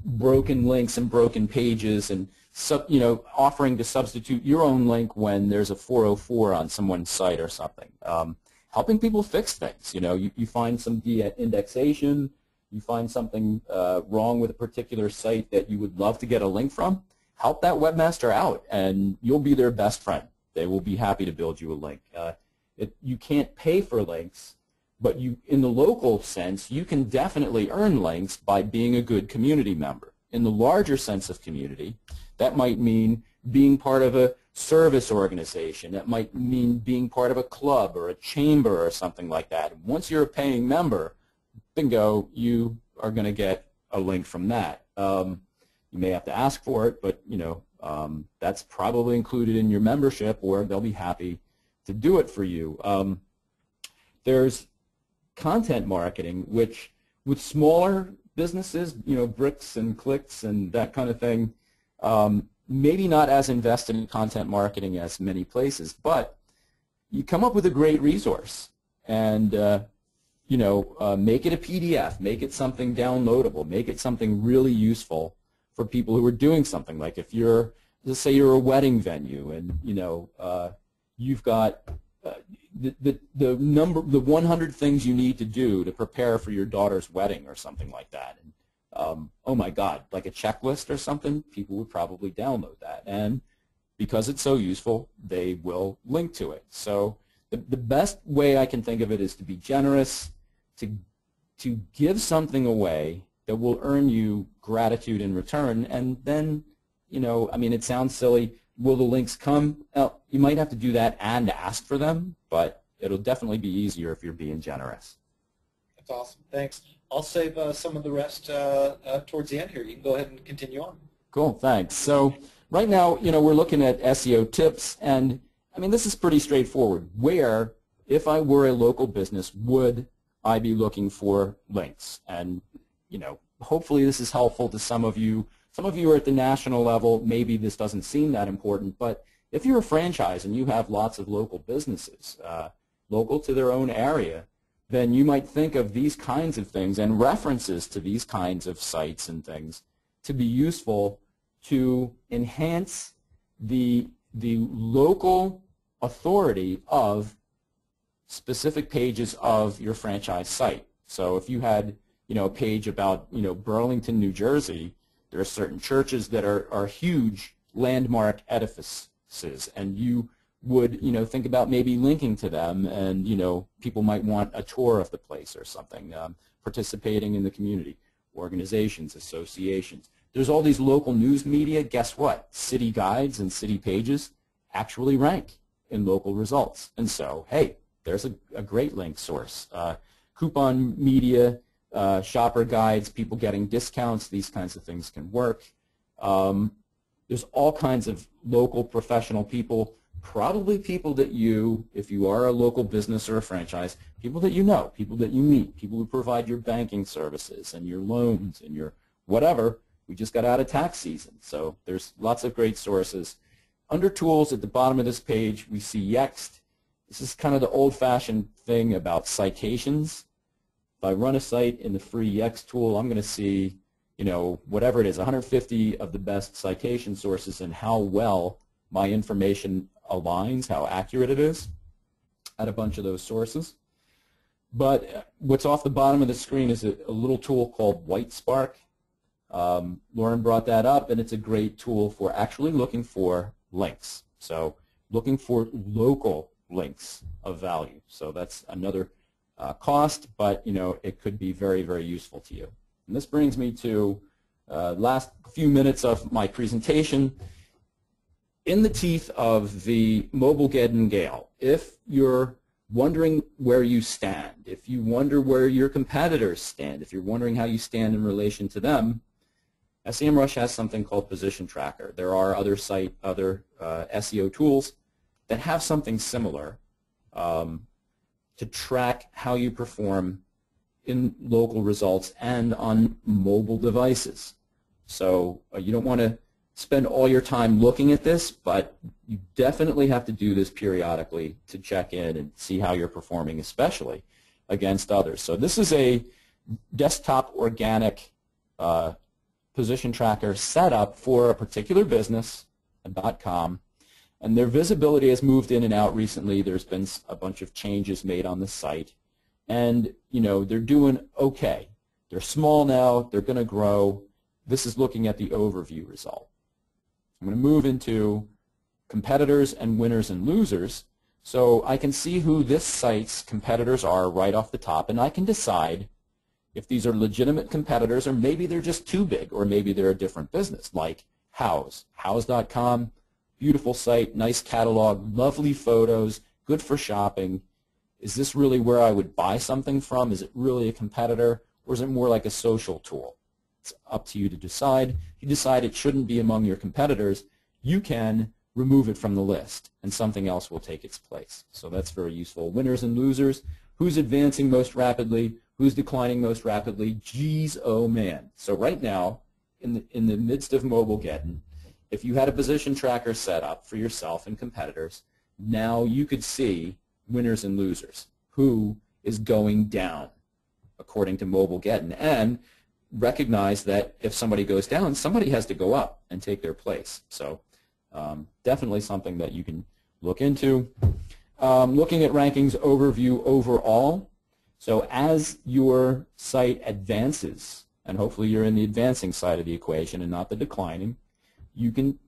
broken links and broken pages, and offering to substitute your own link when there's a 404 on someone's site or something. Helping people fix things. You find some de-indexation. You find something wrong with a particular site that you would love to get a link from, help that webmaster out, and you'll be their best friend. They will be happy to build you a link. You can't pay for links, but in the local sense, you can definitely earn links by being a good community member. In the larger sense of community, that might mean being part of a service organization. That might mean being part of a club or a chamber or something like that. Once you're a paying member, bingo, you are going to get a link from that. You may have to ask for it, but that's probably included in your membership, or they'll be happy to do it for you. There's content marketing, which with smaller businesses, bricks and clicks and that kind of thing, maybe not as invested in content marketing as many places, but you come up with a great resource and make it a PDF, make it something downloadable, make it something really useful for people who are doing something. Like if let's say you're a wedding venue and you've got the 100 things you need to do to prepare for your daughter's wedding or something like that. And, oh my God, like a checklist or something, people would probably download that. And because it's so useful, they will link to it. So the best way I can think of it is to be generous, to give something away that will earn you gratitude in return, and then, it sounds silly, will the links come? Well, you might have to do that and ask for them, but it'll definitely be easier if you're being generous. That's awesome. Thanks. I'll save some of the rest towards the end here. You can go ahead and continue on. Cool, thanks. So right now, we're looking at SEO tips, and this is pretty straightforward. Where, if I were a local business, would I be looking for links? And hopefully this is helpful to some of you. Some of you are at the national level. Maybe this doesn't seem that important, but if you're a franchise and you have lots of local businesses, local to their own area, then you might think of these kinds of things and references to these kinds of sites and things to be useful to enhance the local authority of specific pages of your franchise site. So if you had a page about Burlington, New Jersey, there are certain churches that are huge landmark edifices, and you would think about maybe linking to them, and people might want a tour of the place or something, participating in the community, organizations, associations. There's all these local news media. Guess what? City guides and city pages actually rank in local results, and so hey, there's a great link source. Coupon media, shopper guides, people getting discounts, these kinds of things can work. There's all kinds of local professional people, probably people that if you are a local business or a franchise, people that you know, people that you meet, people who provide your banking services and your loans and your whatever. We just got out of tax season, so there's lots of great sources. Under Tools, at the bottom of this page, we see Yext. This is kind of the old-fashioned thing about citations. If I run a site in the free Yext tool, I'm going to see, whatever it is, 150 of the best citation sources and how well my information aligns, how accurate it is at a bunch of those sources. But what's off the bottom of the screen is a little tool called WhiteSpark. Lauren brought that up, and it's a great tool for actually looking for links. So looking for local links of value. So that's another cost, but it could be very, very useful to you. And this brings me to last few minutes of my presentation, in the teeth of the Mobilegeddon gale, if you're wondering where you stand, if you wonder where your competitors stand, if you're wondering how you stand in relation to them, SEMrush has something called Position Tracker. There are other SEO tools that have something similar to track how you perform in local results and on mobile devices. So you don't want to spend all your time looking at this, but you definitely have to do this periodically to check in and see how you're performing, especially against others. So this is a desktop organic position tracker set up for a particular business, a .com, and their visibility has moved in and out recently. There's been a bunch of changes made on the site, and they're doing okay. They're small now. They're going to grow. This is looking at the overview result. I'm going to move into competitors and winners and losers, so I can see who this site's competitors are right off the top, and I can decide if these are legitimate competitors, or maybe they're just too big, or maybe they're a different business, like Houzz. Houzz.com, beautiful site, nice catalog, lovely photos, good for shopping. Is this really where I would buy something from? Is it really a competitor, or is it more like a social tool? It's up to you to decide. If you decide it shouldn't be among your competitors, you can remove it from the list, and something else will take its place. So that's very useful. Winners and losers. Who's advancing most rapidly? Who's declining most rapidly? Geez, oh man. So right now, in the midst of Mobilegeddon, if you had a position tracker set up for yourself and competitors, now you could see winners and losers. Who is going down according to Mobilegeddon, and recognize that if somebody goes down, somebody has to go up and take their place. So definitely something that you can look into. Looking at rankings overview overall. So as your site advances, and hopefully you're in the advancing side of the equation and not the declining, you can,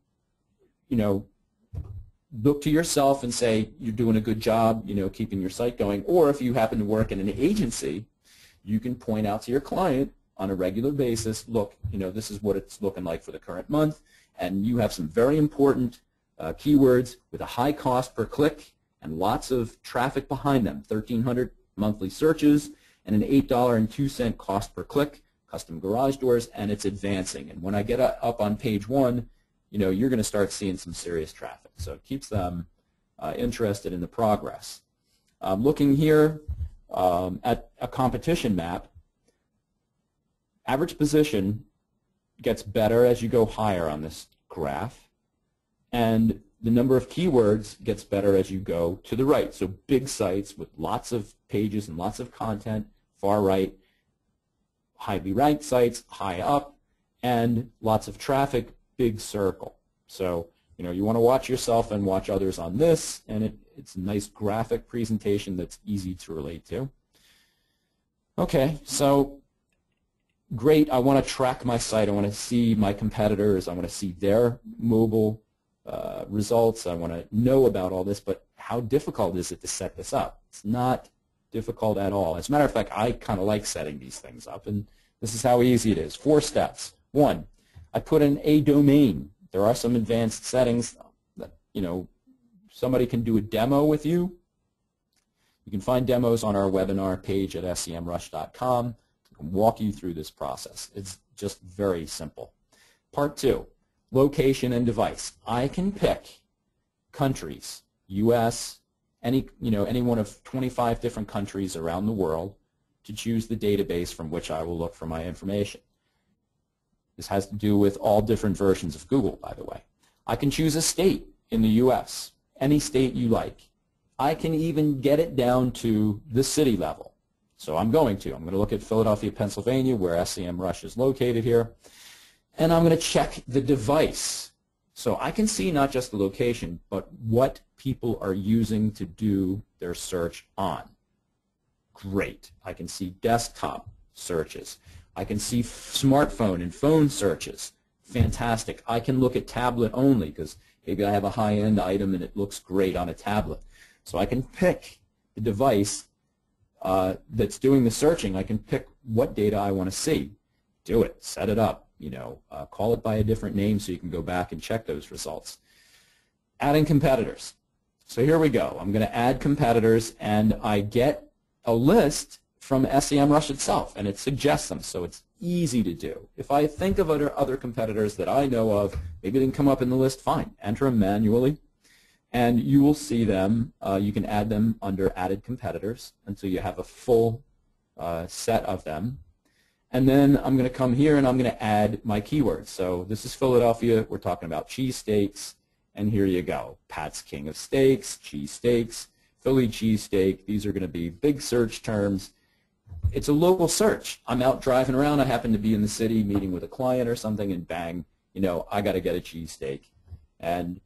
look to yourself and say you're doing a good job, keeping your site going. Or if you happen to work in an agency, you can point out to your client on a regular basis, look, this is what it's looking like for the current month, and you have some very important keywords with a high cost per click and lots of traffic behind them, 1,300 monthly searches and an $8.02 cost per click, custom garage doors, and it's advancing. And when I get up on page 1, you're going to start seeing some serious traffic. So it keeps them interested in the progress. Looking here at a competition map, average position gets better as you go higher on this graph, and the number of keywords gets better as you go to the right. So big sites with lots of pages and lots of content, far right, highly ranked sites, high up, and lots of traffic, big circle. So you want to watch yourself and watch others on this, and it's a nice graphic presentation that's easy to relate to. Okay, so great, I want to track my site. I want to see my competitors. I want to see their mobile results. I want to know about all this, but how difficult is it to set this up? It's not difficult at all. As a matter of fact, I kind of like setting these things up, and this is how easy it is. 4 steps. 1, I put in a domain. There are some advanced settings that, somebody can do a demo with you. You can find demos on our webinar page at SEMrush.com. I can walk you through this process. It's just very simple. Part 2, location and device. I can pick countries, U.S., any one of 25 different countries around the world to choose the database from which I will look for my information. This has to do with all different versions of Google, by the way. I can choose a state in the U.S., any state you like. I can even get it down to the city level. So I'm going to look at Philadelphia, Pennsylvania, where SEMrush is located here, and I'm going to check the device. So I can see not just the location, but what people are using to do their search on. Great. I can see desktop searches. I can see smartphone and phone searches. Fantastic. I can look at tablet only because maybe I have a high-end item and it looks great on a tablet. So I can pick the device that's doing the searching. I can pick what data I want to see. do it. Set it up. Call it by a different name so you can go back and check those results. Adding competitors. So here we go. I'm going to add competitors, and I get a list from SEMrush itself, and it suggests them, so it's easy to do. If I think of other competitors that I know of, maybe they didn't come up in the list, fine. Enter them manually, and you will see them. You can add them under Added Competitors until you have a full set of them. And then I'm going to come here and I'm going to add my keywords. So this is Philadelphia. We're talking about cheesesteaks. And here you go. Pat's King of Steaks, cheesesteaks, Philly cheesesteak. These are going to be big search terms. It's a local search. I'm out driving around. I happen to be in the city meeting with a client or something, and bang, I got to get a cheesesteak. And,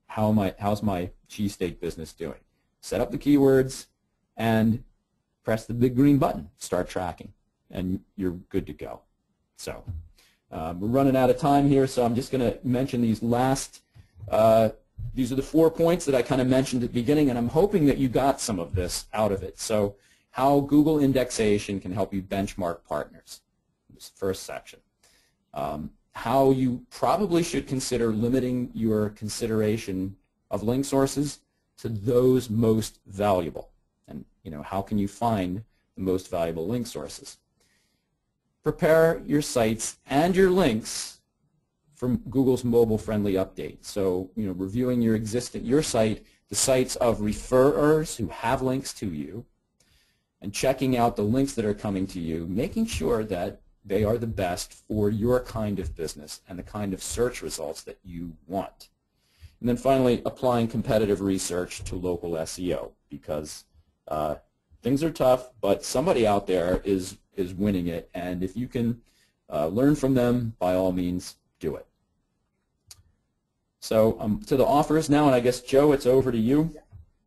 how's my cheesesteak business doing? Set up the keywords and press the big green button. Start tracking. And you're good to go. So we're running out of time here, so I'm just going to mention these last, these are the 4 points that I kind of mentioned at the beginning, and I'm hoping that you got some of this out of it. So how Google Indexation can help you benchmark partners, this first section. How you probably should consider limiting your consideration of link sources to those most valuable. And how can you find the most valuable link sources? Prepare your sites and your links for Google's mobile-friendly update. So, reviewing your site, the sites of referrers who have links to you, and checking out the links that are coming to you, making sure that they are the best for your kind of business and the kind of search results that you want. And then finally, applying competitive research to local SEO, because things are tough, but somebody out there is winning it, and if you can learn from them, by all means, do it. So to the offers now, and I guess, Joe, it's over to you.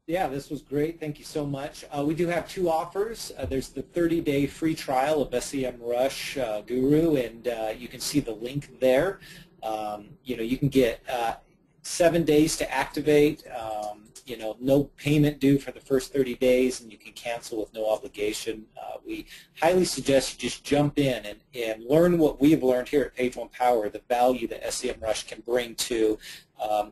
Yeah, this was great. Thank you so much. We do have 2 offers. There's the 30-day free trial of SEMrush Guru, and you can see the link there. You can get 7 days to activate. No payment due for the first 30 days, and you can cancel with no obligation. We highly suggest you just jump in and learn what we have learned here at Page One Power, the value that SEMrush can bring to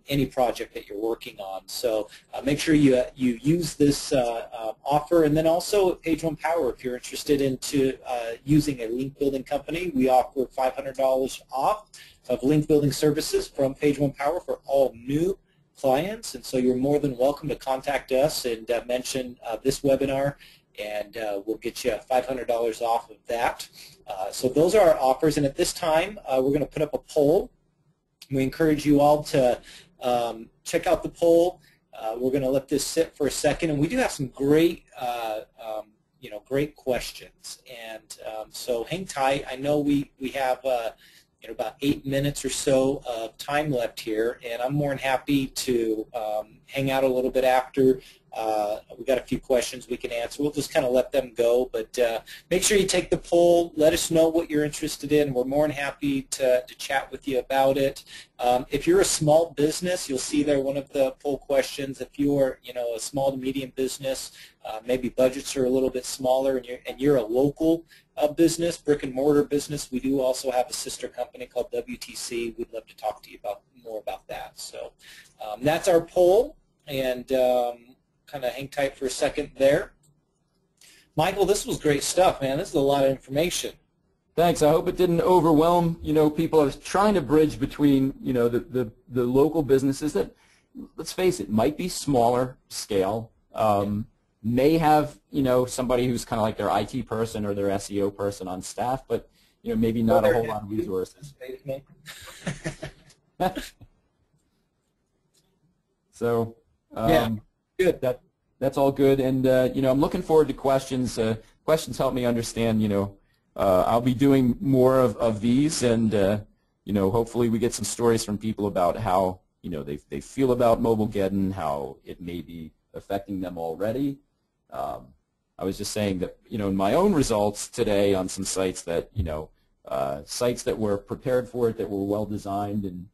any project that you're working on. So make sure you use this offer, and then also at Page One Power, if you're interested into using a link building company, we offer $500 off of link building services from Page One Power for all new clients, and so you're more than welcome to contact us and mention this webinar, and we'll get you $500 off of that. So those are our offers, and at this time we're going to put up a poll. We encourage you all to check out the poll. We're going to let this sit for a second, and we do have some great great questions, and so hang tight. I know we have about 8 minutes or so of time left here, and I'm more than happy to hang out a little bit after. We've got a few questions we can answer. We'll just kind of let them go, but make sure you take the poll. Let us know what you're interested in. We're more than happy to chat with you about it. If you're a small business, you'll see there one of the poll questions. If you're a small to medium business, maybe budgets are a little bit smaller, and you're a local business, brick and mortar business, we do also have a sister company called WTC. We'd love to talk to you more about that. So that's our poll, and kind of hang tight for a second there. Michael, this was great stuff, man. This is a lot of information. Thanks. I hope it didn't overwhelm people. I was trying to bridge between the local businesses that, let's face it, might be smaller scale. May have somebody who's kind of like their IT person or their SEO person on staff, but maybe not a whole lot of resources. So yeah, good. That's all good, and I'm looking forward to questions. Questions help me understand. I'll be doing more of these, and hopefully we get some stories from people about how they feel about Mobilegeddon, how it may be affecting them already. I was just saying that in my own results today on some sites that sites that were prepared for it, that were well designed and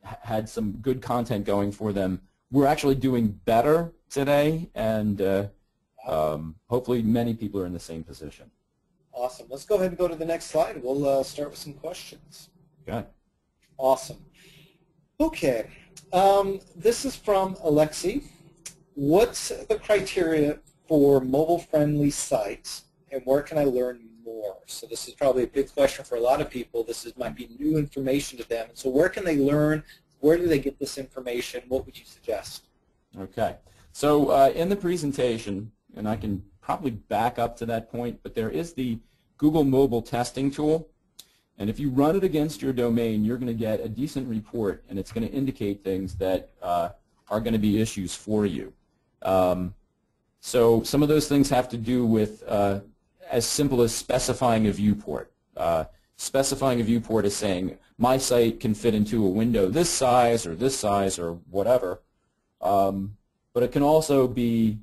had some good content going for them, we're actually doing better today, and hopefully many people are in the same position. Awesome. Let's go ahead and go to the next slide. We'll start with some questions. Good. Awesome. Okay. This is from Alexi. What's the criteria for mobile-friendly sites, and where can I learn more? So this is probably a big question for a lot of people. Might be new information to them. So where can they learn? Where do they get this information? What would you suggest? Okay. So in the presentation, and I can probably back up to that point, but there is the Google mobile testing tool. And if you run it against your domain, you're going to get a decent report, and it's going to indicate things that are going to be issues for you. So some of those things have to do with as simple as specifying a viewport. Specifying a viewport is saying, my site can fit into a window this size or whatever. But it can also be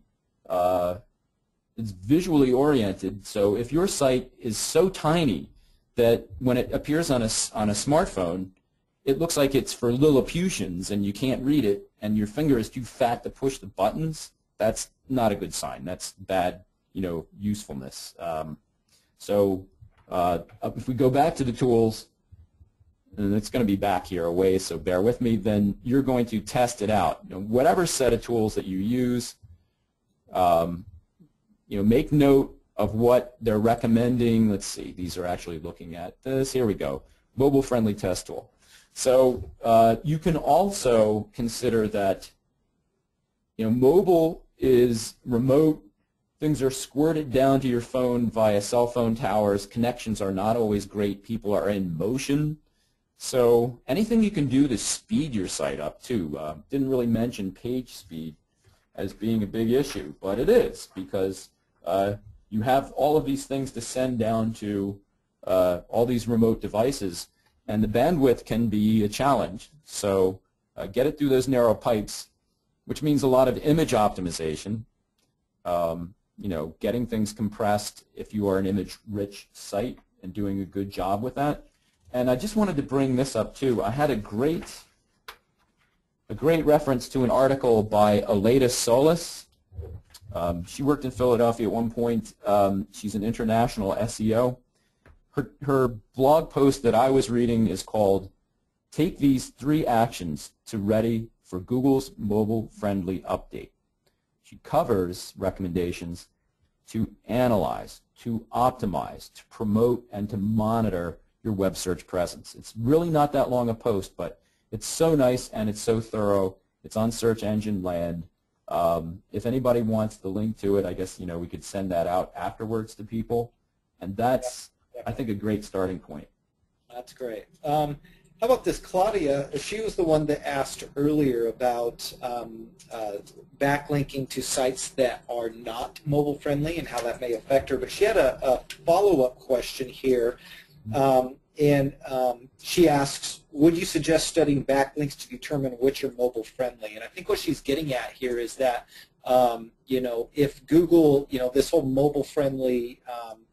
it's visually oriented. So if your site is so tiny that when it appears on a smartphone, it looks like it's for Lilliputians and you can't read it, and your finger is too fat to push the buttons, that's not a good sign. That's bad, usefulness. So if we go back to the tools, and it's going to be back here a ways, so bear with me, then you're going to test it out. Whatever set of tools that you use, make note of what they're recommending. Let's see, these are actually looking at this. Here we go, mobile-friendly test tool. So you can also consider that mobile is remote. Things are squirted down to your phone via cell phone towers. Connections are not always great. People are in motion. So anything you can do to speed your site up, too. Didn't really mention page speed as being a big issue, but it is, because you have all of these things to send down to all these remote devices, and the bandwidth can be a challenge. So get it through those narrow pipes, which means a lot of image optimization, getting things compressed if you are an image-rich site and doing a good job with that. And I just wanted to bring this up too. I had a great reference to an article by Aleda Solis. She worked in Philadelphia at one point. She's an international SEO. Her blog post that I was reading is called "Take These 3 Actions to Ready for Google's Mobile-Friendly Update." She covers recommendations to analyze, to optimize, to promote, and to monitor your web search presence. It's really not that long a post, but it's so nice and it's so thorough. It's on Search Engine Land. If anybody wants the link to it, I guess we could send that out afterwards to people, and that's I think a great starting point. That's great. How about this, Claudia? She was the one that asked earlier about backlinking to sites that are not mobile friendly and how that may affect her. But she had a follow-up question here. She asks, would you suggest studying backlinks to determine which are mobile friendly? And I think what she's getting at here is that, if Google, this whole mobile friendly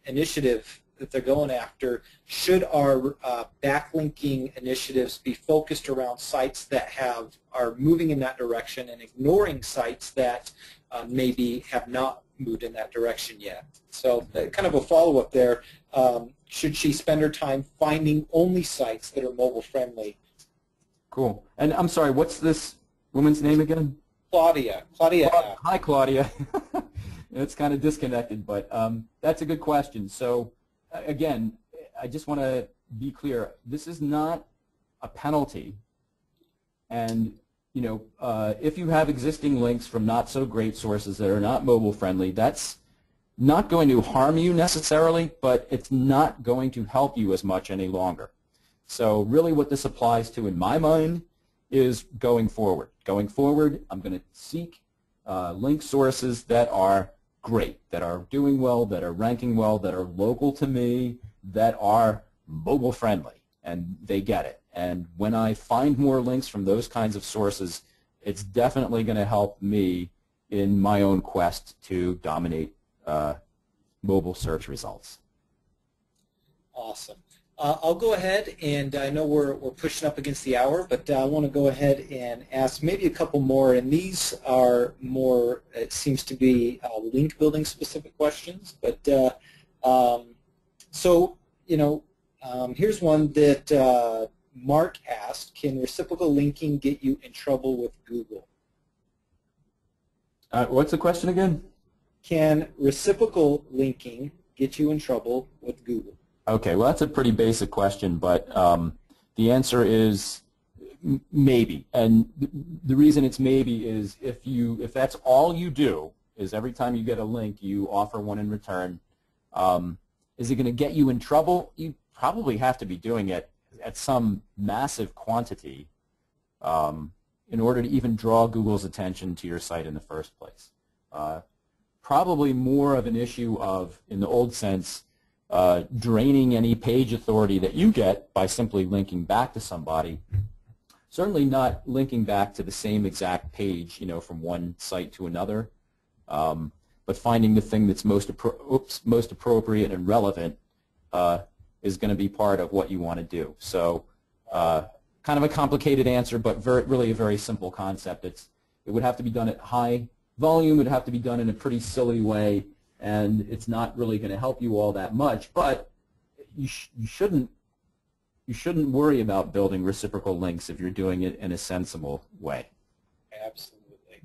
initiative that they're going after, should our backlinking initiatives be focused around sites that are moving in that direction and ignoring sites that maybe have not moved in that direction yet? So kind of a follow-up there. Should she spend her time finding only sites that are mobile friendly? Cool. And I'm sorry, what's this woman's name again? Claudia. Hi, Claudia. It's kind of disconnected, but that's a good question. So again, I just want to be clear. This is not a penalty. And if you have existing links from not so great sources that are not mobile friendly, that's not going to harm you necessarily, but it's not going to help you as much any longer. So really what this applies to in my mind is going forward. Going forward, I'm going to seek link sources that are great, that are doing well, that are ranking well, that are local to me, that are mobile friendly, and they get it. And when I find more links from those kinds of sources, it's definitely going to help me in my own quest to dominate mobile search results. Awesome. I'll go ahead, and I know we're pushing up against the hour, but I want to go ahead and ask maybe a couple more, and these are more, it seems to be link building specific questions, but So, here's one that Mark asked, can reciprocal linking get you in trouble with Google? What's the question again? Can reciprocal linking get you in trouble with Google? Okay, well, that's a pretty basic question, but the answer is maybe. And the reason it's maybe is if that's all you do, is every time you get a link, you offer one in return, is it going to get you in trouble? You probably have to be doing it at some massive quantity in order to even draw Google's attention to your site in the first place. Probably more of an issue of, in the old sense, draining any page authority that you get by simply linking back to somebody. Certainly not linking back to the same exact page, from one site to another, but finding the thing that's most appropriate and relevant is going to be part of what you want to do. So kind of a complicated answer, but really a very simple concept. It would have to be done at high volume. It would have to be done in a pretty silly way, and it's not really going to help you all that much. But you shouldn't worry about building reciprocal links if you're doing it in a sensible way. Absolutely.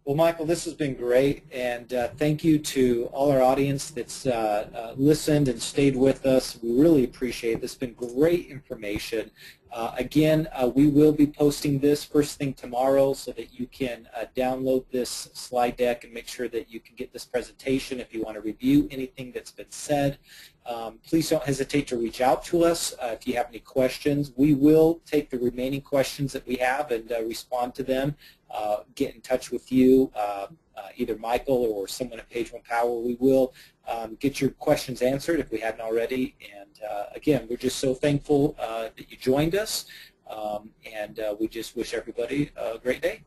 Well, Michael, this has been great, and thank you to all our audience that's listened and stayed with us. We really appreciate it. This has been great information. Again, we will be posting this first thing tomorrow so that you can download this slide deck and make sure that you can get this presentation if you want to review anything that's been said. Please don't hesitate to reach out to us if you have any questions. We will take the remaining questions that we have and respond to them. Get in touch with you, either Michael or someone at Page One Power. We will get your questions answered if we hadn't already. And again, we're just so thankful that you joined us, and we just wish everybody a great day.